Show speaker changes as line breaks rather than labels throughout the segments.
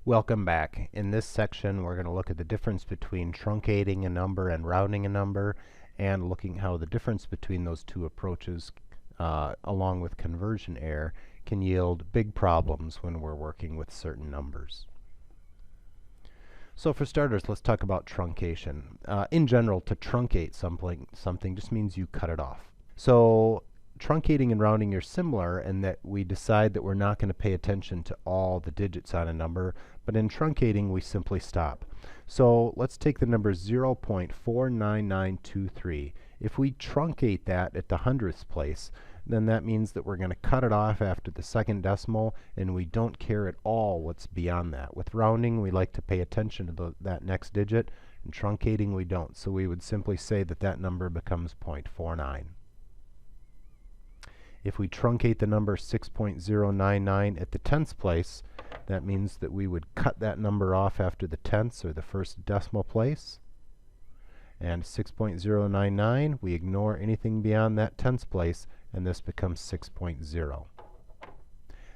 Welcome back. In this section, we're going to look at the difference between truncating a number and rounding a number, and looking how the difference between those two approaches, along with conversion error, can yield big problems when we're working with certain numbers. So for starters, let's talk about truncation. In general, to truncate something just means you cut it off. So truncating and rounding are similar in that we decide that we're not going to pay attention to all the digits on a number, but in truncating we simply stop. So let's take the number 0.49923. If we truncate that at the hundredths place, then that means that we're going to cut it off after the second decimal, and we don't care at all what's beyond that. With rounding, we like to pay attention to that next digit, and truncating we don't. So we would simply say that that number becomes 0.49. If we truncate the number 6.099 at the tenths place, that means that we would cut that number off after the tenths or the first decimal place. And 6.099, we ignore anything beyond that tenths place, and this becomes 6.0.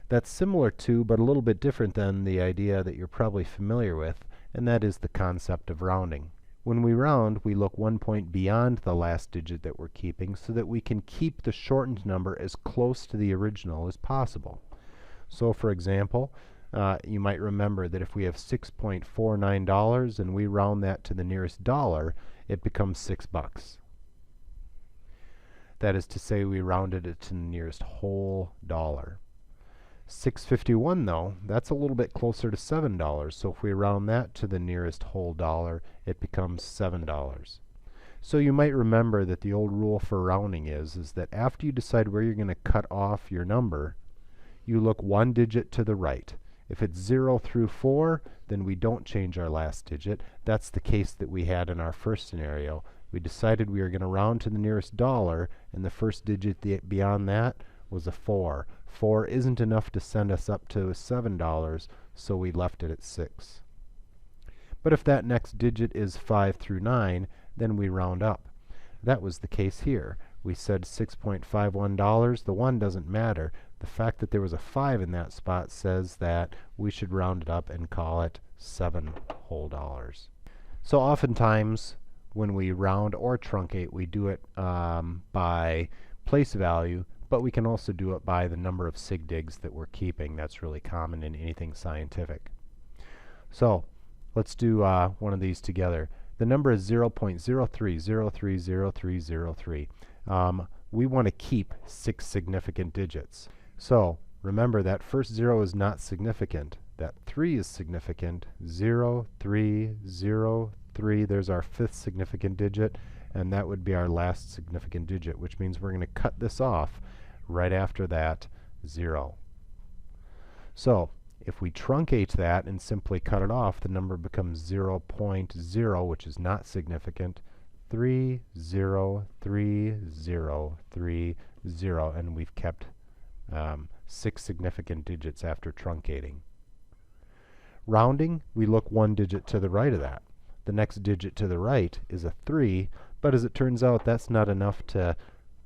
That's similar to, but a little bit different than, the idea that you're probably familiar with, and that is the concept of rounding. When we round, we look 1 point beyond the last digit that we're keeping so that we can keep the shortened number as close to the original as possible. So for example, you might remember that if we have $6.49 and we round that to the nearest dollar, it becomes $6. That is to say, we rounded it to the nearest whole dollar. 651 though, that's a little bit closer to $7. So if we round that to the nearest whole dollar, it becomes $7. So you might remember that the old rule for rounding is that after you decide where you're going to cut off your number, you look one digit to the right. If it's 0 through 4, then we don't change our last digit. That's the case that we had in our first scenario. We decided we were going to round to the nearest dollar, and the first digit beyond that was a 4. 4 isn't enough to send us up to $7, so we left it at 6. But if that next digit is 5 through 9, then we round up. That was the case here. We said $6.51. The 1 doesn't matter. The fact that there was a 5 in that spot says that we should round it up and call it 7 whole dollars. So oftentimes when we round or truncate, we do it by place value, but we can also do it by the number of sig digs that we're keeping. That's really common in anything scientific. So let's do one of these together. The number is 0.03030303. We want to keep 6 significant digits. So remember, that first 0 is not significant. That 3 is significant. 0, 3, 0, 3. There's our 5th significant digit, and that would be our last significant digit, which means we're going to cut this off right after that 0. So if we truncate that and simply cut it off, the number becomes 0.0, which is not significant, 3, 0, 3, 0, 3, 0, and we've kept 6 significant digits after truncating. Rounding, we look one digit to the right of that. The next digit to the right is a 3, but as it turns out, that's not enough to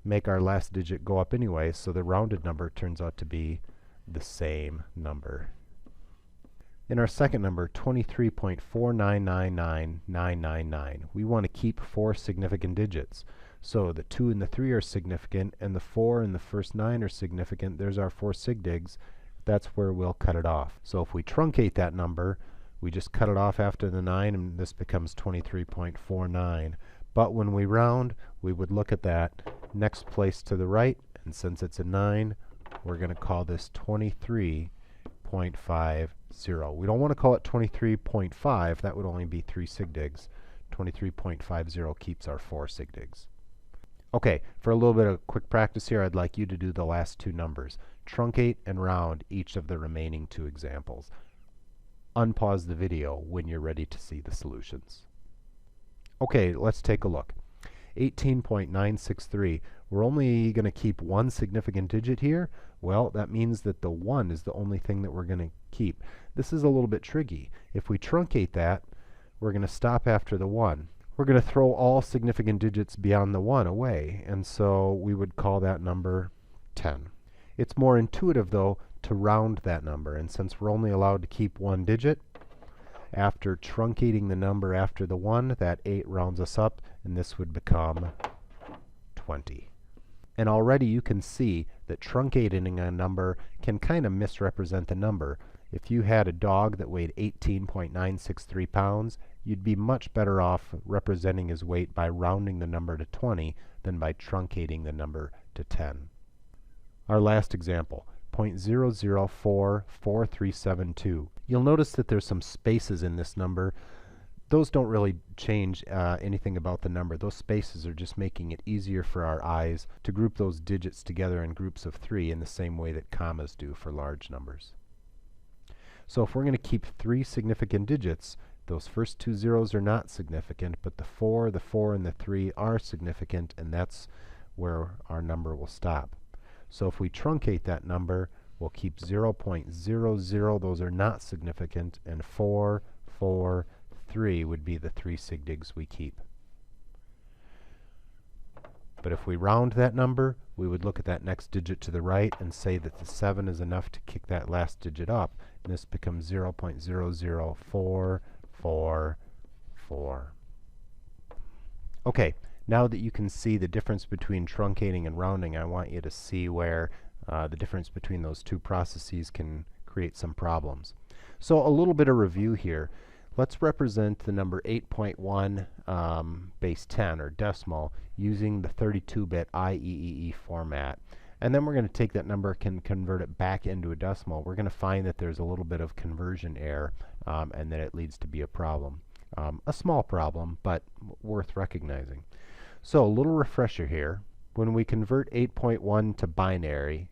make our last digit go up anyway, so the rounded number turns out to be the same number. In our second number, 23.4999999, we want to keep 4 significant digits. So the 2 and the 3 are significant, and the 4 and the first 9 are significant. There's our 4 sig digs. That's where we'll cut it off. So if we truncate that number, we just cut it off after the 9, and this becomes 23.49. But when we round, we would look at that next place to the right, and since it's a 9, we're going to call this 23.50. We don't want to call it 23.5. That would only be 3 sig digs. 23.50 keeps our 4 sig digs. Okay, for a little bit of quick practice here, I'd like you to do the last two numbers. Truncate and round each of the remaining 2 examples. Unpause the video when you're ready to see the solutions. Okay, let's take a look. 18.963. We're only going to keep 1 significant digit here. Well, that means that the 1 is the only thing that we're going to keep. This is a little bit tricky. If we truncate that, we're going to stop after the 1. We're going to throw all significant digits beyond the 1 away, and so we would call that number 10. It's more intuitive, though, to round that number, and since we're only allowed to keep 1 digit, After truncating the number after the 1, that 8 rounds us up, and this would become 20. And already you can see that truncating a number can kind of misrepresent the number. If you had a dog that weighed 18.963 pounds, you'd be much better off representing his weight by rounding the number to 20 than by truncating the number to 10. Our last example, 0.00447372. You'll notice that there's some spaces in this number. Those don't really change anything about the number. Those spaces are just making it easier for our eyes to group those digits together in groups of 3 in the same way that commas do for large numbers. So if we're going to keep 3 significant digits, those first 2 zeros are not significant, but the 4, and the 3 are significant, and that's where our number will stop. So if we truncate that number, we'll keep 0.00, those are not significant, and 4, 4, 3 would be the 3 sig digs we keep. But if we round that number, we would look at that next digit to the right and say that the 7 is enough to kick that last digit up, and this becomes 0.00444. Okay, now that you can see the difference between truncating and rounding, I want you to see where the difference between those two processes can create some problems. So a little bit of review here. Let's represent the number 8.1 base 10, or decimal, using the 32-bit IEEE format. And then we're going to take that number and convert it back into a decimal. We're going to find that there's a little bit of conversion error, and that it leads to be a problem. A small problem, but worth recognizing. So a little refresher here. When we convert 8.1 to binary,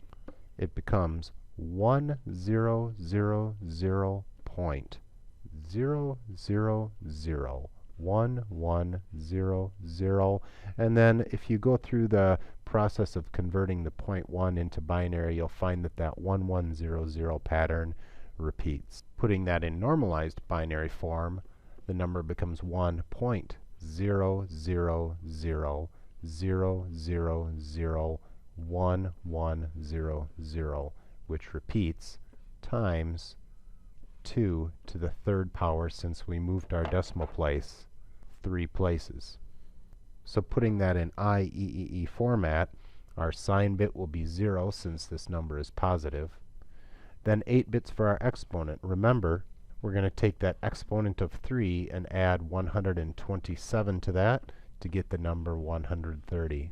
it becomes 1000.0001100, and then if you go through the process of converting the 0.1 into binary, you'll find that that 1100 pattern repeats. Putting that in normalized binary form, the number becomes 1.000001100, which repeats times 2 to the 3rd power, since we moved our decimal place 3 places. So putting that in IEEE format, our sign bit will be 0 since this number is positive. Then 8 bits for our exponent. Remember, we're going to take that exponent of 3 and add 127 to that to get the number 130,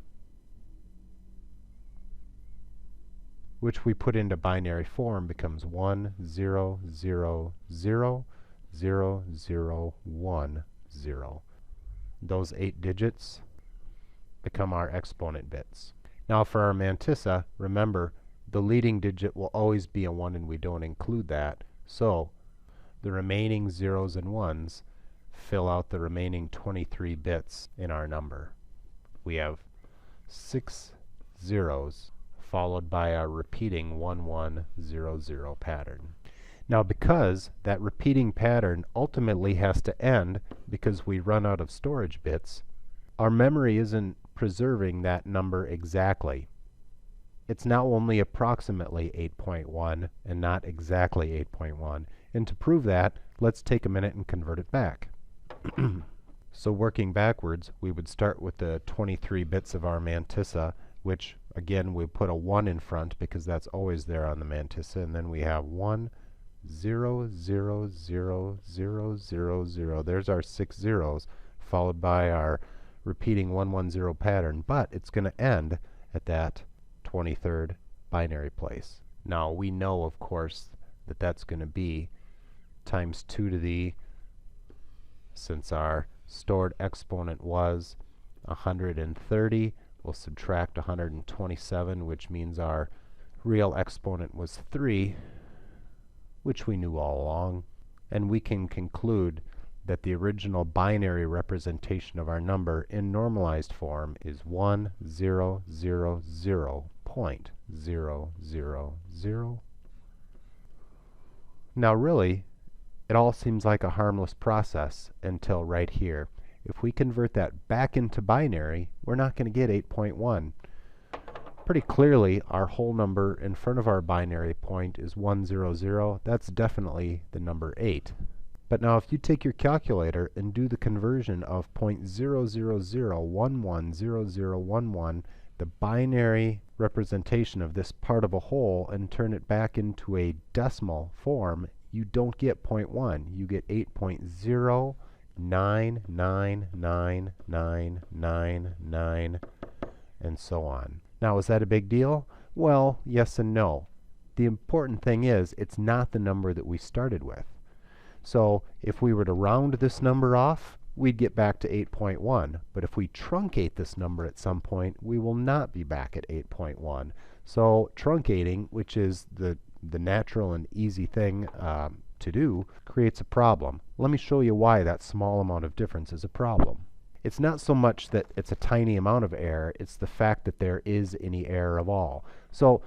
which we put into binary form becomes 10000010. Those 8 digits become our exponent bits. Now for our mantissa, remember, the leading digit will always be a 1, and we don't include that. So the remaining zeros and ones fill out the remaining 23 bits in our number. We have 6 zeros followed by our repeating 1100 pattern. Now because that repeating pattern ultimately has to end because we run out of storage bits, our memory isn't preserving that number exactly. It's now only approximately 8.1 and not exactly 8.1. And to prove that, let's take a minute and convert it back. So working backwards, we would start with the 23 bits of our mantissa, which again we put a 1 in front because that's always there on the mantissa, and then we have 1 0 0 0 0 0 0. There's our 6 zeros, followed by our repeating 110 pattern, but it's going to end at that 23rd binary place. Now we know, of course, that that's going to be times 2 to the, since our stored exponent was 130, we'll subtract 127, which means our real exponent was 3, which we knew all along. And we can conclude that the original binary representation of our number in normalized form is 1000.000. Now really, it all seems like a harmless process until right here. If we convert that back into binary, we're not going to get 8.1. Pretty clearly, our whole number in front of our binary point is 100. That's definitely the number 8. But now if you take your calculator and do the conversion of 0.000110011, the binary representation of this part of a whole, and turn it back into a decimal form, you don't get 0.1. You get 8.0999999, and so on. Now, is that a big deal? Well, yes and no. The important thing is, it's not the number that we started with. So if we were to round this number off, we'd get back to 8.1. But if we truncate this number at some point, we will not be back at 8.1. So truncating, which is the natural and easy thing to do, creates a problem. Let me show you why that small amount of difference is a problem. It's not so much that it's a tiny amount of error, it's the fact that there is any error at all. So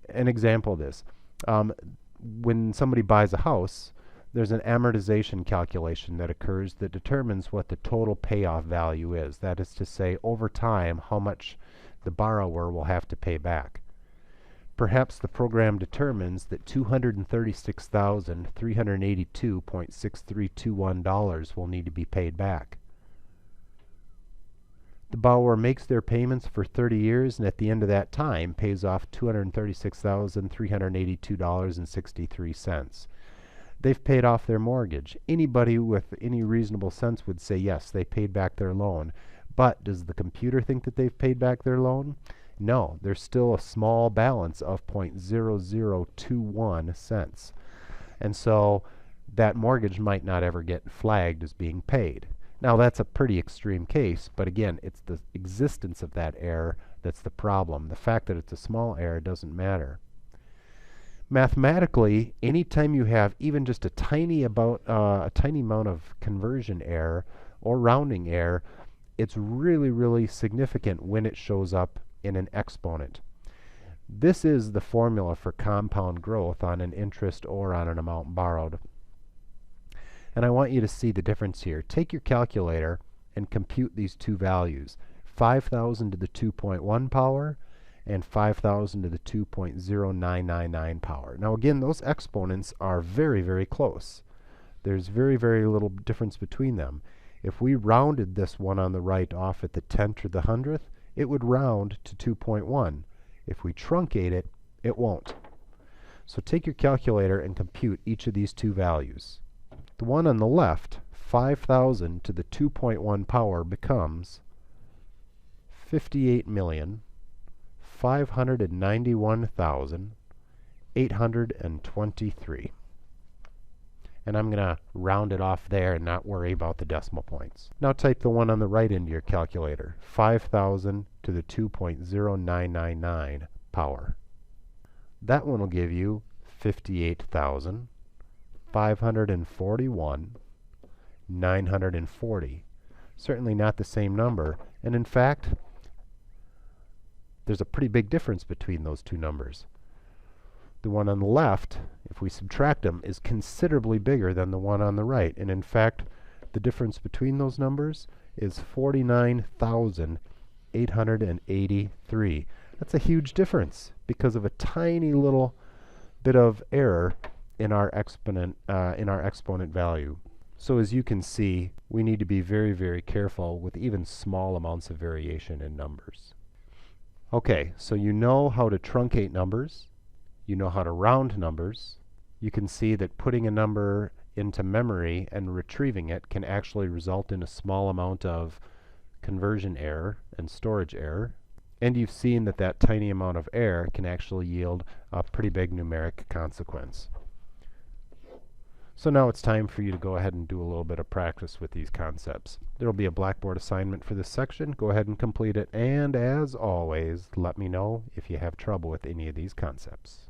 an example of this, when somebody buys a house, there's an amortization calculation that occurs that determines what the total payoff value is. That is to say, over time, how much the borrower will have to pay back. Perhaps the program determines that $236,382.6321 will need to be paid back. The borrower makes their payments for 30 years and at the end of that time pays off $236,382.63. They've paid off their mortgage. Anybody with any reasonable sense would say yes, they paid back their loan. But does the computer think that they've paid back their loan? No, there's still a small balance of 0.0021 cents. And so that mortgage might not ever get flagged as being paid. Now that's a pretty extreme case, but again, it's the existence of that error that's the problem. The fact that it's a small error doesn't matter. Mathematically, anytime you have even just a tiny amount of conversion error or rounding error, it's really, really significant when it shows up in an exponent. This is the formula for compound growth on an interest or on an amount borrowed. And I want you to see the difference here. Take your calculator and compute these two values, 5,000 to the 2.1 power and 5,000 to the 2.0999 power. Now again, those exponents are very, very close. There's very, very little difference between them. If we rounded this one on the right off at the 10th or the 100th, it would round to 2.1. If we truncate it, it won't. So take your calculator and compute each of these two values. The one on the left, 5,000 to the 2.1 power, becomes 58,591,823. And I'm going to round it off there and not worry about the decimal points. Now type the one on the right into your calculator, 5,000 to the 2.0999 power. That one will give you 58,541,940. Certainly not the same number, and in fact, there's a pretty big difference between those two numbers. The one on the left, if we subtract them, is considerably bigger than the one on the right, and in fact, the difference between those numbers is 49,883. That's a huge difference because of a tiny little bit of error in our exponent value. So as you can see, we need to be very, very careful with even small amounts of variation in numbers. Okay, so you know how to truncate numbers. You know how to round numbers. You can see that putting a number into memory and retrieving it can actually result in a small amount of conversion error and storage error. And you've seen that that tiny amount of error can actually yield a pretty big numeric consequence. So now it's time for you to go ahead and do a little bit of practice with these concepts. There will be a Blackboard assignment for this section. Go ahead and complete it. And as always, let me know if you have trouble with any of these concepts.